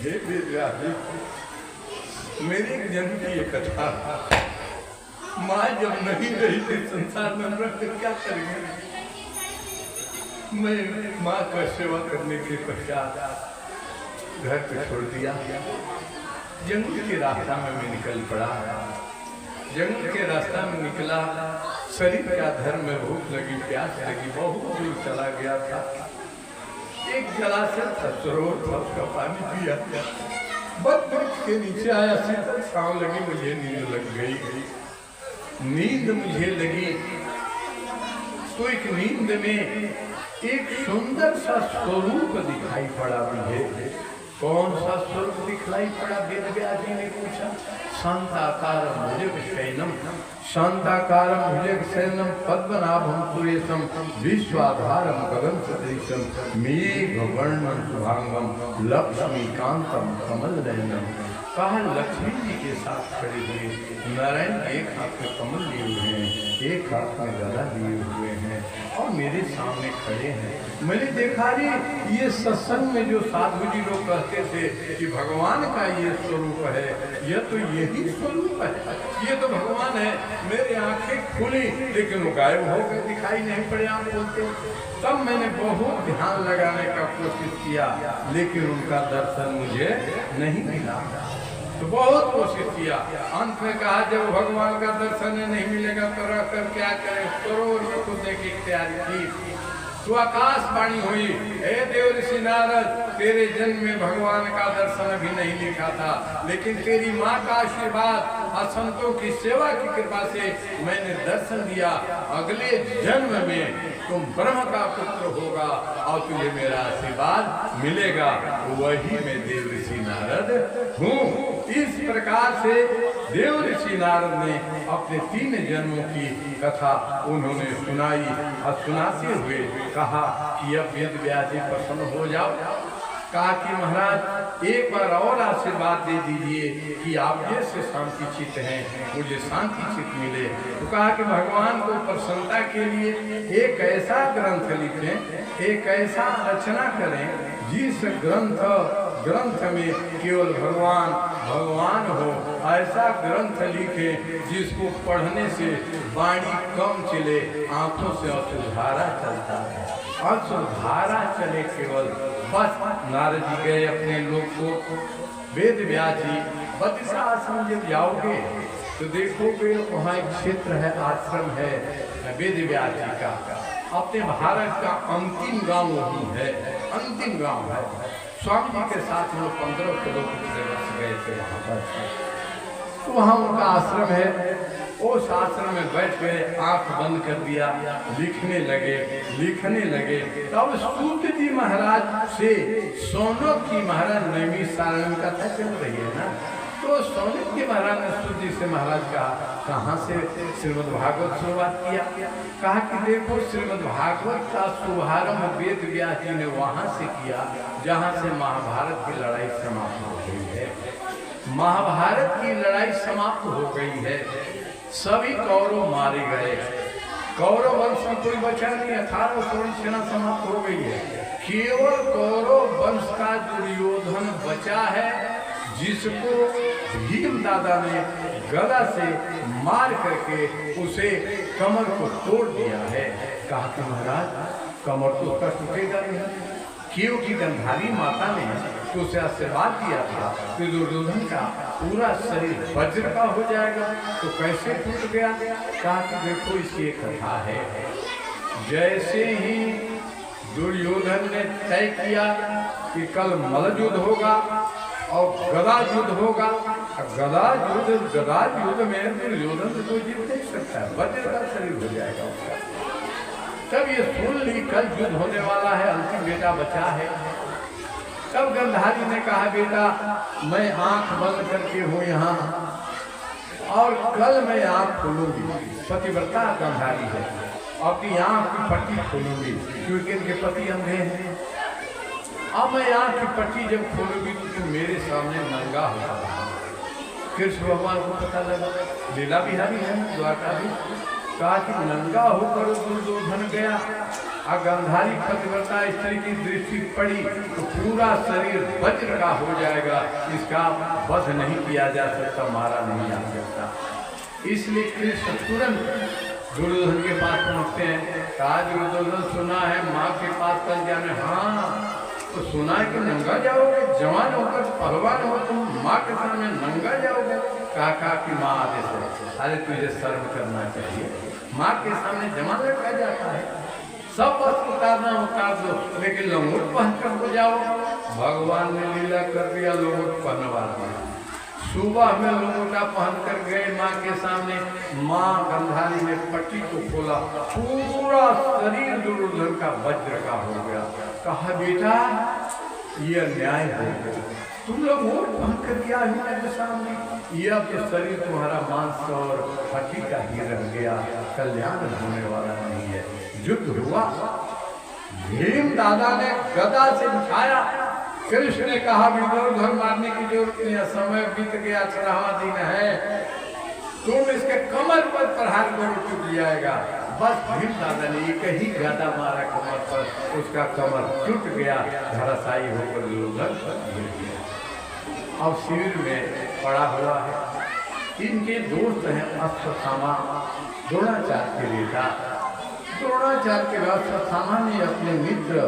हे विद्यार्थी, मेरे जन्म की ये कथा, माँ जब नहीं रही थी संसार में रख कर क्या करेंगे। मैं माँ का सेवा करने के पश्चात घर पे छोड़ दिया। जंगल के रास्ता में मैं निकल पड़ा। जंगल के रास्ता में निकला, शरीर का धर्म में भूख लगी, प्यास लगी, बहुत दूर चला गया था। एक जलाशय था, सरोवर था, उसका पानी पिया। बस वृक्ष के नीचे आया, शीतल छांव लगी, मुझे नींद लग गई। नींद मुझे लगी तो एक नींद में एक सुंदर सा स्वरूप दिखाई पड़ा मुझे। कौन सा स्वरूप दिखलाई पड़ा? वेदव्यास जी ने पूछा। शांताकारं भुजगशयनं, शांताकारं भुजगशयनं, पद्मनाभं सुरेशं, विश्वाधारं गगनसदृशं, मेघवर्णं शुभांगं, लक्ष्मीकांतं कमलनयनं। कहा लक्ष्मी जी के साथ खड़े हुए नारायण एक हाथ में कमल लिए हुए हैं, एक हाथ में गदा लिए हुए हैं और मेरे सामने खड़े हैं। मैंने देखा रे, ये सत्संग में जो साधु जी लोग कहते थे कि भगवान का ये स्वरूप है, यह तो यही स्वरूप है, ये तो भगवान है। मेरी आंखें खुली लेकिन वो गायब हो गए, दिखाई नहीं पड़े आप बोलते। तब मैंने बहुत ध्यान लगाने का कोशिश किया लेकिन उनका दर्शन मुझे नहीं मिला। तो बहुत कोशिश किया, अंत में कहा जब भगवान का दर्शन नहीं मिलेगा तो रह कर क्या करें। सरोवर में कूदने की तैयारी की तो आकाशवाणी हुई, हे देव ऋषि नारद, तेरे जन्म में भगवान का दर्शन अभी नहीं लिखा था, लेकिन तेरी माँ का आशीर्वाद और संतों की सेवा की कृपा से मैंने दर्शन दिया। अगले जन्म में तुम ब्रह्म का पुत्र होगा और तुझे मेरा आशीर्वाद मिलेगा। वही मैं देव ऋषि नारद हूँ। इस प्रकार से देव ऋषि नारद ने अपने 3 जन्मों की कथा उन्होंने सुनाई और सुनाते हुए कहा कि अब वेदव्यास जी प्रसन्न हो जाओ। कहा कि महाराज एक बार और आशीर्वाद दे दीजिए कि आप जैसे शांति चित्त हैं, मुझे शांति चित्त मिले। तो कहा कि भगवान को प्रसन्नता के लिए एक ऐसा ग्रंथ लिखें, एक ऐसा रचना करें जिस ग्रंथ में केवल भगवान भगवान हो। ऐसा ग्रंथ लिखे जिसको पढ़ने से वाणी कम चले, आंखों से अश्रुधारा चलता है, अश्रुधारा चले केवल। बस नारद जी गए अपने लोग को। वेदव्यास जी बद्रिका आश्रम जब जाओगे तो देखोगे वहाँ एक क्षेत्र है, आश्रम है वेदव्यास जी का। अपने भारत का अंतिम गांव वही है, अंतिम गांव है। स्वामी जी के साथ हम लोग 15 किलोमीटर बस गए थे वहाँ पर। तो वहाँ उनका आश्रम है। उस आश्रम में बैठ गए, आंख बंद कर दिया, लिखने लगे। तब सूत जी महाराज से सोनक जी महाराज नैमी सारण का था चल रही है ना, तो सोनक जी महाराज ने सूत जी से महाराज कहा कहाँ से श्रीमद् भागवत शुरुआत किया। कहा कि देखो श्रीमद् भागवत का शुभारंभ वेदव्यास जी ने वहाँ से किया जहाँ से महाभारत की लड़ाई समाप्त हो गई है। महाभारत की लड़ाई समाप्त हो गई है, सभी कौरव मारे गए, कौरव वंश में कोई बचा नहीं, 18 स्वर्ण सेना समाप्त हो गई है। केवल कौरव वंश का दुर्योधन बचा है, जिसको भीम दादा ने गदा से मार करके उसे कमर को तोड़ दिया है। कहा कि महाराज कमर तो उसका टूटेगा नहीं, क्योंकि गंधारी माता ने तो उसे आशीर्वाद दिया था कि दुर्योधन का पूरा शरीर वज्र का हो जाएगा, तो कैसे टूट गया। कहा कि देखो इसकी एक कथा है। जैसे ही दुर्योधन ने तय किया कि कल मल्ल युद्ध होगा और गदा युद्ध होगा, गदा युद्ध में दुर्योधन तो जीत नहीं सकता है, वज्र का शरीर हो जाएगा उसका। तब ये सुन ली कल युद्ध होने वाला है, अंतिम बेटा बचा है। तब गंधारी ने कहा बेटा मैं आंख बंद करके हूँ यहाँ और कल मैं आंख खोलूंगी। पतिव्रता गंधारी है, अपनी आंख की पट्टी खोलूंगी क्योंकि इनके पति अंधे हैं। अब मैं आंख की पट्टी जब खोलूंगी तो तुम मेरे सामने नंगा होगा। कृष्ण भगवान को पता लगा, लीला बिहारी है द्वारका भी। कहा कि नंगा होकर दुर्योधन गया गांधारी पतिव्रता स्त्री की दृष्टि पड़ी तो पूरा शरीर वज्र का हो जाएगा, इसका वध नहीं किया जा सकता, मारा नहीं जा सकता। इसलिए कृष्ण तुरंत दुर्योधन के पास पहुंचते हैं। कहा दुर्योधन सुना है माँ के पास कल जाने। हाँ तो सुना है कि नंगा जाओगे, जवान होकर पहलवान हो तुम, माँ के सामने नंगा जाओगे। कहा कि माँ आदेश है। अरे तुझे शर्म करना चाहिए, माँ के सामने जवान लड़का जाता है, सब वस्त्र उतारना उतार दो, लेकिन लंगोट पहन कर हो जाओ। भगवान ने लीला कर दिया, लंगोट पहनवा दिया। सुबह में लंगोटा पहन कर गए माँ के सामने। माँ गांधारी ने पट्टी को खोला, पूरा शरीर दुर्योधन का वज्र का हो गया। कहा बेटा ये अन्याय हो गया, तुम लोग वोट पहन कर गया मेरे सामने, यह तो शरीर तुम्हारा मांस और हड्डी का ही रह गया, कल्याण होने वाला नहीं है। युद्ध हुआ, भीम दादा ने गदा से उठाया। कृष्ण ने कहा दुर्योधन मारने की जरूरत नहीं है, समय बीत गया, 18वां दिन है, तुम इसके कमर पर प्रहार करो टूट जाएगा। बस भीम दादा ने एक ही गदा मारा कमर पर, उसका कमर टूट गया, धराशायी होकर दुर्योधन गिर गया। अब शिविर में पड़ा हुआ है। इनके दोस्त हैं अश्वत्थामा, द्रोणाचार्य के बेटा। द्रोणाचार्य के बाद अश्वत्थामा ने अपने मित्र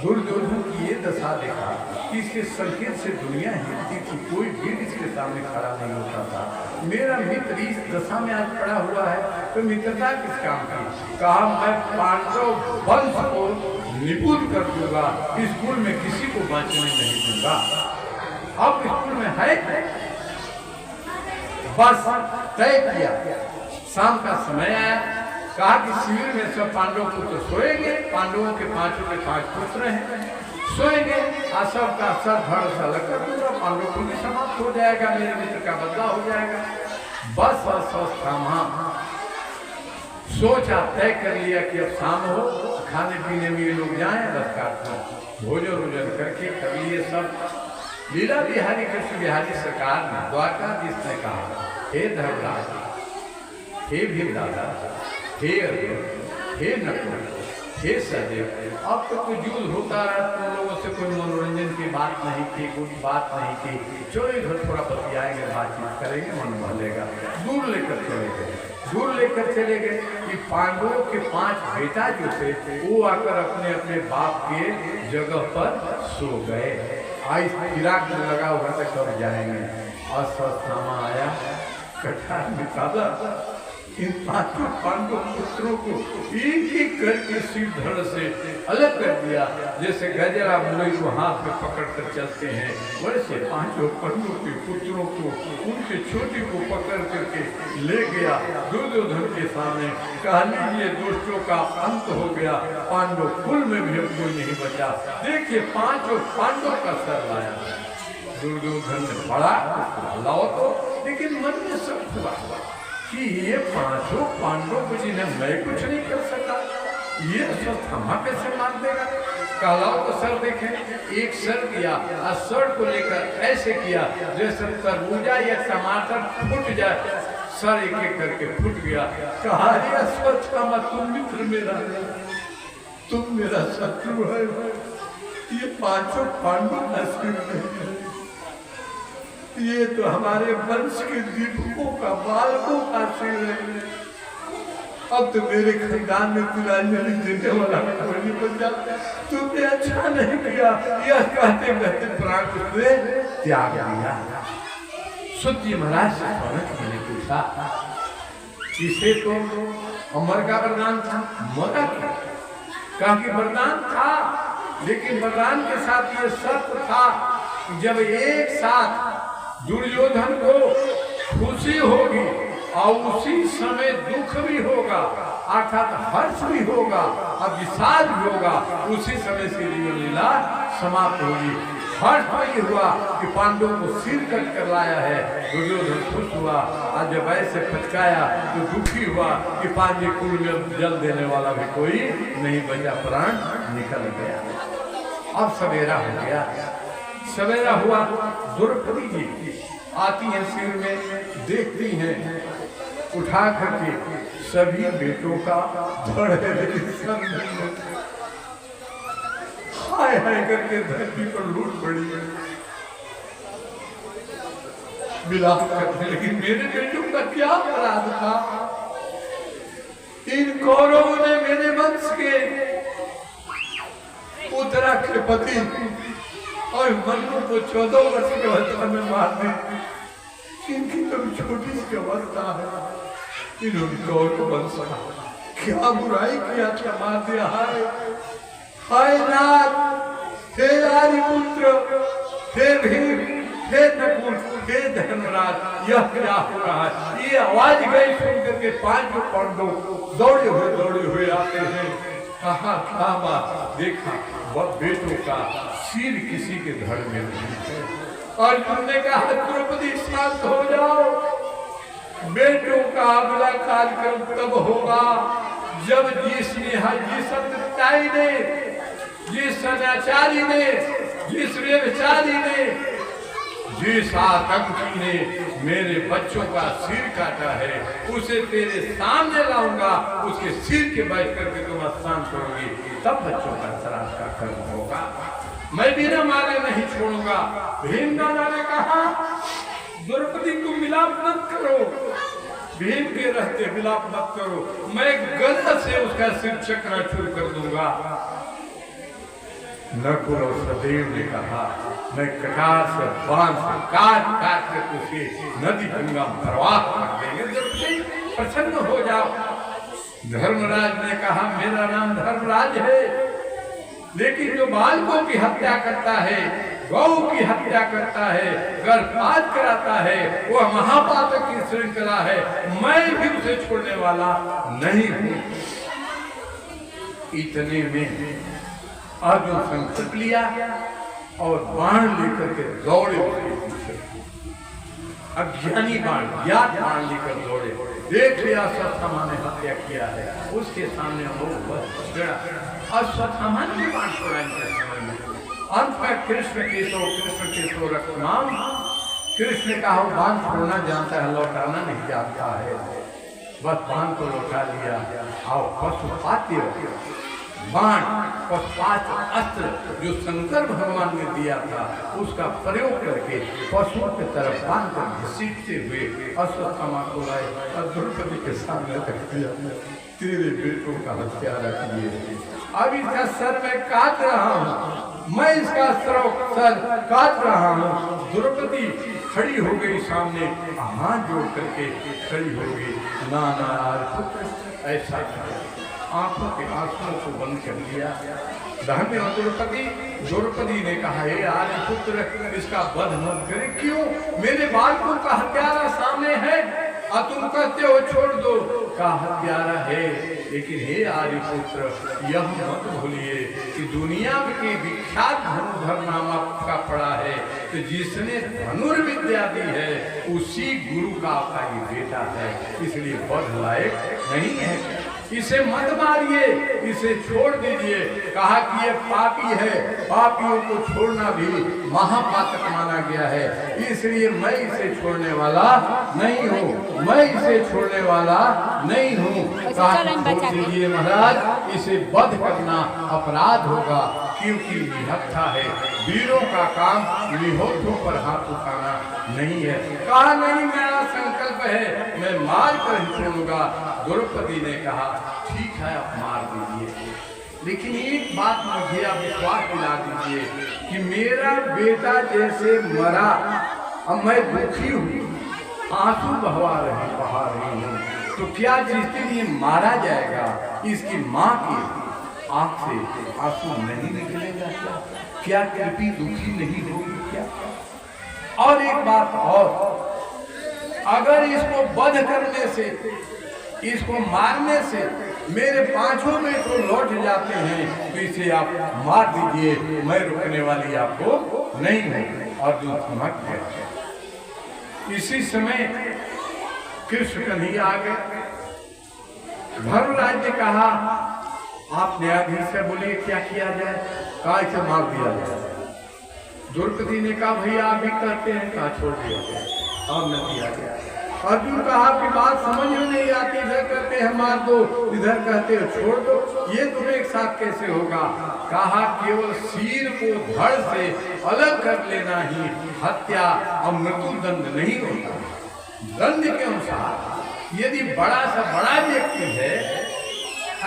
दुर्योधन की ये दशा देखा कि इसके संकेत से दुनिया हिलती थी, कोई भी इसके सामने खड़ा नहीं होता था। मेरा मित्र इस दशा में आज पड़ा हुआ है तो मित्रता किस काम की। कहा मैं पांडव वंश को निपुण कर दूंगा, स्कूल में किसी को बांचने नहीं दूंगा। अब स्कूल में है बस तय किया। शाम का समय आया, कहा कि शिविर में सब पांडव पुत्र सोएंगे, पांडवों के 5 के 5 पुत्र हैं, सोएंगे, सब का सर धड़ सा लगकर पूरा पांडव को भी समाप्त हो जाएगा, मेरे मित्र का बदला हो जाएगा। बस अश्वत्थामा सोचा, तय कर लिया कि अब शाम हो, खाने पीने में ये लोग जाए, बस काटना भोजन वोजन करके कर लिए सब। लीला बिहारी कृष्ण बिहारी सरकार ने द्वारकाधीश ने कहा, हे धर्मराज, हे भीम दादा, हे अर्जुन, हे नकुल, हे सहदेव, अब तो कोई युद्ध होता रहा, तुम लोगों से कोई मनोरंजन की बात नहीं की, कोई बात नहीं की, चलो इधर थोड़ा बतियाएंगे, बातचीत करेंगे, मन भलेगा। दूर लेकर चले गए, दूर लेकर चले गए कि पांडवों के 5 बेटा जो थे वो आकर अपने अपने बाप के जगह पर सो गए। आई फिराक में लगा हुआ था कब जाएंगे। अश्वत्थामा आया, कठार निकाला, इन 5 पांडव पुत्रों को एक एक करके सिर धड़ से अलग कर दिया, जैसे गजरा मुरई को हाथ में पकड़ कर चलते हैं, वैसे 5 पांडवों के पुत्रों को, उनके छोटे को पकड़ करके ले गया दुर्योधन के सामने। कहा लीजिए दुष्टों का अंत हो गया, पांडव कुल में भी अब कोई नहीं बचा, देखिए 5 पांडव का सर लाया। दुर्योधन ने बड़ा लाओ तो, लेकिन मन में सब हुआ कि ये 5 पांडवों को जिन्हें मैं कुछ नहीं कर सका, ये अश्वत्थामा कैसे मार देगा। कहलाओ तो सर देखे, एक सर किया और सर को लेकर ऐसे किया जैसे तरबूजा या टमाटर फूट जाए, सर एक एक करके फूट गया। कहा अश्वत्थामा तुम मित्र मेरा, तुम मेरा शत्रु है, ये 5 पांडव नसीब, ये तो हमारे वंश के दीपकों का, बालकों का सिर है। अब तो मेरे खानदान में तिलांजलि देने वाला कोई नहीं बन जाता, तुमने अच्छा नहीं किया, यह कहते कहते प्राण से त्याग दिया। सुद्धी महाराज से मैंने पूछा, इसे तो अमर का वरदान था, मरा क्या? कहा कि वरदान था, लेकिन वरदान के साथ ये शर्त था, जब एक साथ दुर्योधन को खुशी होगी और उसी समय दुख भी होगा, अर्थात हर्ष भी होगा और विषाद भी होगा, उसी समय से जीवन लीला समाप्त होगी। हर्ष तो ये हुआ कि पांडवों को सिर कट कर लाया है, दुर्योधन खुश हुआ, और जब ऐसे पचकाया तो दुखी हुआ कि पांडव कुल में जल देने वाला भी कोई नहीं बचा, प्राण निकल गया। अब सवेरा हो गया, सवेरा हुआ, द्रौपदी जी आती हैं शिविर में, देखती हैं, उठा करके सभी बेटों का बड़े हाय हाय करके धरती पर लूट पड़ी, विलाप करने लगी। मेरे बेटों का क्या अपराध था? इन कौरवों ने मेरे वंश के उत्तराखिलपति और मनु को 14 वर्ष की अवस्था में मार दी। इनकी तो छोटी सी अवस्था है, इन्होंने कौरव वंश का क्या बुराई किया, क्या मार दिया। हाय हाय नाथ, हे आर्यपुत्र, हे भीम, हे नकुल, हे धर्मराज, यह क्या हो रहा है? ये आवाज गई सुनकर के 5 पांडव दौड़े हुए आते हैं। कहा क्या बात? देखा वह बेटों का सिर किसी के धड़ में नहीं है। अर्जुन ने कहा द्रौपदी शांत हो जाओ, बेटों का अगला कार्यक्रम तब होगा जब जिस सत्यताई ने, जिस सदाचारी ने, जिस व्यभिचारी ने, जिस आतंकी ने मेरे बच्चों का सिर काटा है, उसे तेरे सामने लाऊंगा, उसके सिर के बैठ करके तुम स्नान करोगी, तब बच्चों का श्राद्ध का कर्म होगा। मैं बिना मारे नहीं छोड़ूंगा। भीमदादा ने कहा द्रौपदी को विलाप मत करो, भीम के रहते विलाप मत करो, मैं गदा से उसका सिर चकनाचूर कर दूंगा। नकुल और सहदेव ने कहा मैं कटार से बांध से काट कर उसे नदी गंगा प्रवाह कर देंगे, जब प्रसन्न हो जाओ। धर्मराज ने कहा मेरा नाम धर्मराज है, लेकिन जो बालकों की हत्या करता है, गौ की हत्या करता है, गर्भपात कराता है, वह महापातक की श्रृंखला है, मैं भी उसे छोड़ने वाला नहीं हूं। इतने में अर्जुन संकल्प लिया और बाण लेकर के दौड़े उसके पीछे। अज्ञानी बाण, ज्ञात बाण लेकर दौड़े, देख लिया अश्वत्थामा ने हत्या किया है, उसके सामने वो अश्वत्थामा ने बाण छोड़ा इनके समय में। अंत में कृष्ण केशव रक्षमाम, कृष्ण का बाण छोड़ना जानता है, लौटाना नहीं जानता है, बस बाण को लौटा लिया। आओ पशुपात्य बाण, पशुपात अस्त्र जो शंकर भगवान ने दिया था, उसका प्रयोग करके पशुओं की तरफ बांध कर घसीटते हुए अश्वत्थामा को लाए और द्रौपदी के सामने रख दिया। तेरे बेटों का हत्यारा किए, अब इसका सर मैं काट रहा हूँ, मैं इसका सर काट रहा हूँ। द्रौपदी खड़ी हो गई सामने, हाथ जोड़ करके खड़ी हो गई। नाना ऐसा आंखों के आंसुओं को बंद कर दिया। धन्य द्रौपदी ने कहा हे आर्यपुत्र, इसका वध मत करे। क्यों? मेरे बालकों का हत्यारा सामने है और तुम कहते हो छोड़ दो। का हत्यारा है, लेकिन हे आर्यपुत्र यह मत भूलिए कि दुनिया के विख्यात धनुर्धर नाम आपका पड़ा है, तो जिसने धनुर्विद्या दी है उसी गुरु का आपका ये बेटा है, इसलिए वध लायक नहीं है, इसे मत मारिए, इसे छोड़ दीजिए। कहा कि ये पापी है, पापियों को छोड़ना भी महापातक माना गया है, इसलिए मैं इसे छोड़ने वाला नहीं हूँ, मैं इसे छोड़ने वाला नहीं हूँ। छोड़ दीजिए महाराज, इसे वध करना अपराध होगा, क्योंकि निहत्था है, वीरों का काम निहोत्रों पर हाथ उठाना नहीं है। कहा नहीं, मेरा संकल्प है, मैं मार कर ही छोड़ूंगा। द्रौपदी ने कहा ठीक है आप मार दीजिए, लेकिन एक बात मुझे आप विश्वास दिला दीजिए कि मेरा बेटा जैसे मरा अब मैं दुखी हूँ, आंसू बहा रही हूँ, तो क्या जिस दिन ये मारा जाएगा इसकी माँ की आंख से आंसू नहीं निकलेगा? क्या कृपी दुखी नहीं होगी क्या? और एक बात और, अगर इसको वध करने से, इसको मारने से मेरे 5 बेटों लौट जाते हैं, तो इसे आप मार दीजिए, मैं रुकने वाली आपको नहीं हूं। और जो समझ गए, इसी समय कृष्ण कन्हैया आ गए। धर्मराज ने कहा आप न्यायाधीश से बोलिए क्या किया जाए, कहा इसे मार दिया जाए। द्रौपदी ने कहा भैया आप भी कहते हैं, कहा छोड़ दिया जाए और न दिया गया। अर्जुन कहा कि बात समझ में नहीं आती, इधर कहते हैं मार दो, इधर कहते हो छोड़ दो, ये तुम्हें एक साथ कैसे होगा। कहा केवल सिर को धड़ से अलग कर लेना ही हत्या और मृत्यु दंड नहीं होता। दंड के अनुसार यदि बड़ा सा बड़ा व्यक्ति है,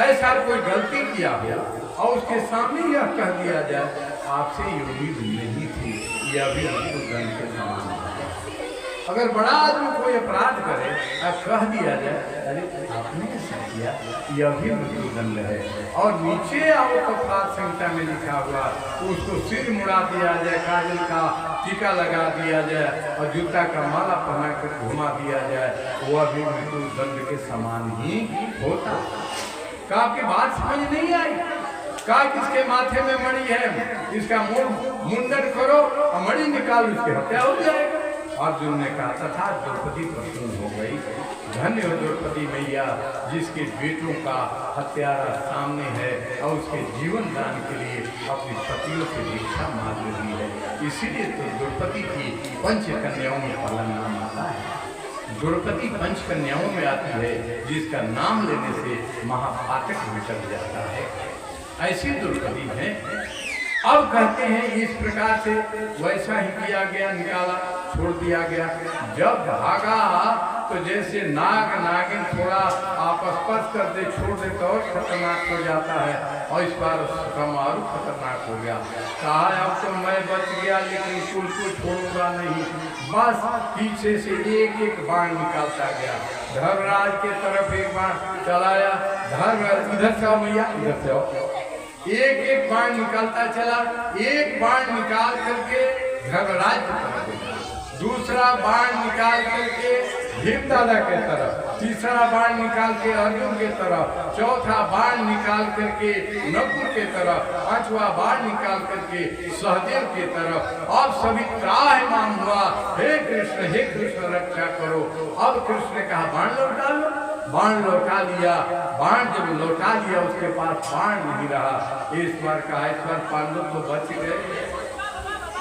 ऐसा कोई गलती किया हो और उसके सामने यह कह दिया जाए आपसे ये उम्मीद नहीं थी, यह भी दंड के समान है। अगर बड़ा आदमी कोई अपराध करे और कह दिया जाए अरे आपने ऐसा किया, यह भी मृत्युदंड है। और नीचे आओ तो अपराध संहिता में लिखा हुआ, उसको सिर मुड़ा दिया जाए, काजल का टीका लगा दिया जाए और जूता का माला पहना कर घुमा दिया जाए, वह भी मृत्युदंड के समान ही होता। कहा आपकी बात समझ नहीं आई। कहा किसके माथे में मणि है, इसका मुंडन करो और मणि निकाल, उसकी हत्या हो जाएगी। अर्जुन ने कहा तथा द्रौपदी प्रसन्न हो गई। धन्य हो द्रौपदी मैया जिसके बेटों का हत्यारा सामने है और उसके जीवन दान के लिए अपने पतियों से दीक्षा मांग रही है। इसीलिए तो द्रौपदी की पंच कन्याओं में पालन नाम आता है। द्रौपदी पंच कन्याओं में आती है जिसका नाम लेने से महापातक मिट जाता है। ऐसी द्रौपदी है। अब कहते हैं इस प्रकार से वैसा ही किया गया, निकाला, छोड़ दिया गया। जब भागा तो जैसे नाग नागिन थोड़ा आपस स्पर्श कर दे, छोड़ दे तो और खतरनाक हो जाता है, और इस बार समारोह खतरनाक हो गया। कहा अब तो मैं बच गया लेकिन कुल को छोड़ूंगा नहीं। बस पीछे से एक एक बाण निकालता गया। धर्मराज के तरफ एक बाण चलाया, धर्मराज इधर से आओ मैया, इधर से आओ, एक एक बाण निकालता चला। एक बाण निकाल करके धर्मराज की तरफ, दूसरा बाण निकाल करके भीमदादा के तरफ, तीसरा बाण निकाल के अर्जुन के तरफ, चौथा बाण निकाल करके नकुल के तरफ, पांचवा बाण निकाल करके सहदेव के तरफ। अब सभी त्राहिमाम हुआ, हे कृष्ण रक्षा करो। अब कृष्ण ने कहा बाण लौटा लो। बाण लौटा लिया। बाण जब लौटा लिया उसके पास बाण नहीं रहा। इस बार कहा इस बार पांडव तो बच गए,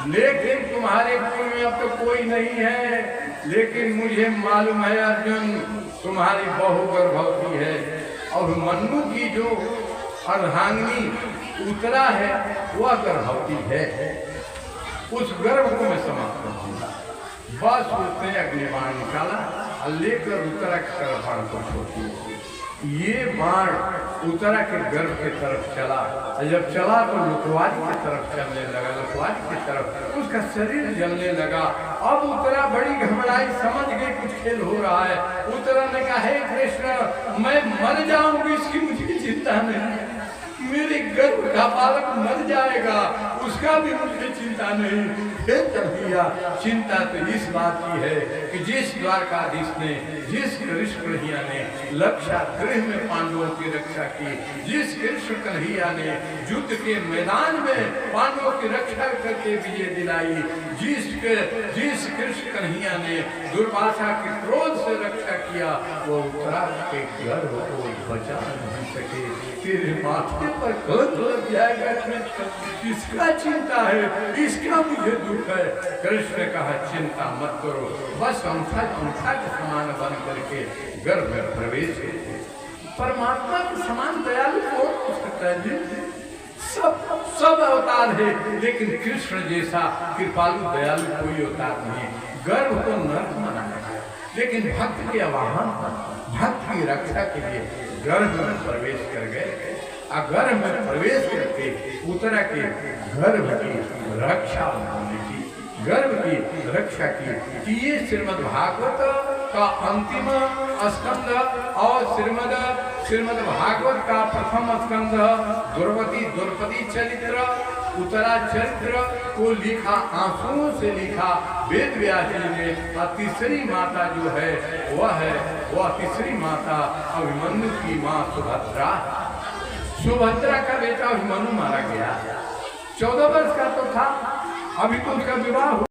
लेकिन तुम्हारे कुल में अब तो कोई नहीं है। लेकिन मुझे मालूम है अर्जुन तुम्हारी बहू गर्भवती है, और मन्नू की जो अर्धांगिनी उत्तरा है वह गर्भवती है। उस गर्भ को मैं समाप्त कर दूंगा। बस उसने अग्निबाण निकाला और लेकर उत्तरा की तरफ बाण को छोड़ दिया। ये बाण उत्तरा के गर्भ की तरफ चला, और जब चला तो लुकवारी की तरफ चलने लगा, लुकवारी की तरफ उसका शरीर जलने लगा। अब उत्तरा बड़ी घबराई, समझ गई कुछ खेल हो रहा है। उत्तरा ने कहा हे कृष्ण मैं मर जाऊंगी, इसकी मुझे चिंता नहीं, मेरे गर्भ का बालक मर जाएगा उसका भी मुझे चिंता नहीं। कन्हैया चिंता तो इस बात की है कि जिस द्वारकाधीश ने, जिस कृष्ण कन्हैया ने लक्षा गृह में पांडवों की रक्षा की, जिस कृष्ण कन्हैया ने युद्ध के मैदान में पांडवों की रक्षा करके विजय दिलाई, जिस कृष्ण कन्हैया ने दुर्वासा के क्रोध से रक्षा किया, वो उत्तरा के गर्भ को बचा नहीं सके। तेरे माथे पर कलंक लग जाएगा, किसका चिंता है, इसका मुझे दुख है। कृष्ण ने कहा चिंता मत करो, बस अंशा के समान बन करके गर्भ में प्रवेश करो। परमात्मा के समान दयालु कौन हो सकता है? सब अवतार है, लेकिन कृष्ण जैसा कृपालु दयालु कोई अवतार नहीं। गर्भ को नर्क बनाया है, लेकिन भक्त के आवाहन, भक्त की रक्षा के लिए गर्भ में प्रवेश कर गए। गर्भ में प्रवेश करके उत्तरा के गर्भ की रक्षा होने की, गर्भ की रक्षा की। ये श्रीमद् भागवत का अंतिम स्कंद और श्रीमद् भागवत का प्रथम स्कंद द्रौपदी चरित्र, उत्तरा चरित्र को लिखा, आंसुओं से लिखा वेद व्यास जी ने। और तीसरी माता जो है वह तीसरी माता अभिमन्यु की माँ सुभद्रा का बेटा अभिमन्यु मारा गया। 14 वर्ष का तो था, अभी तो उसका विवाह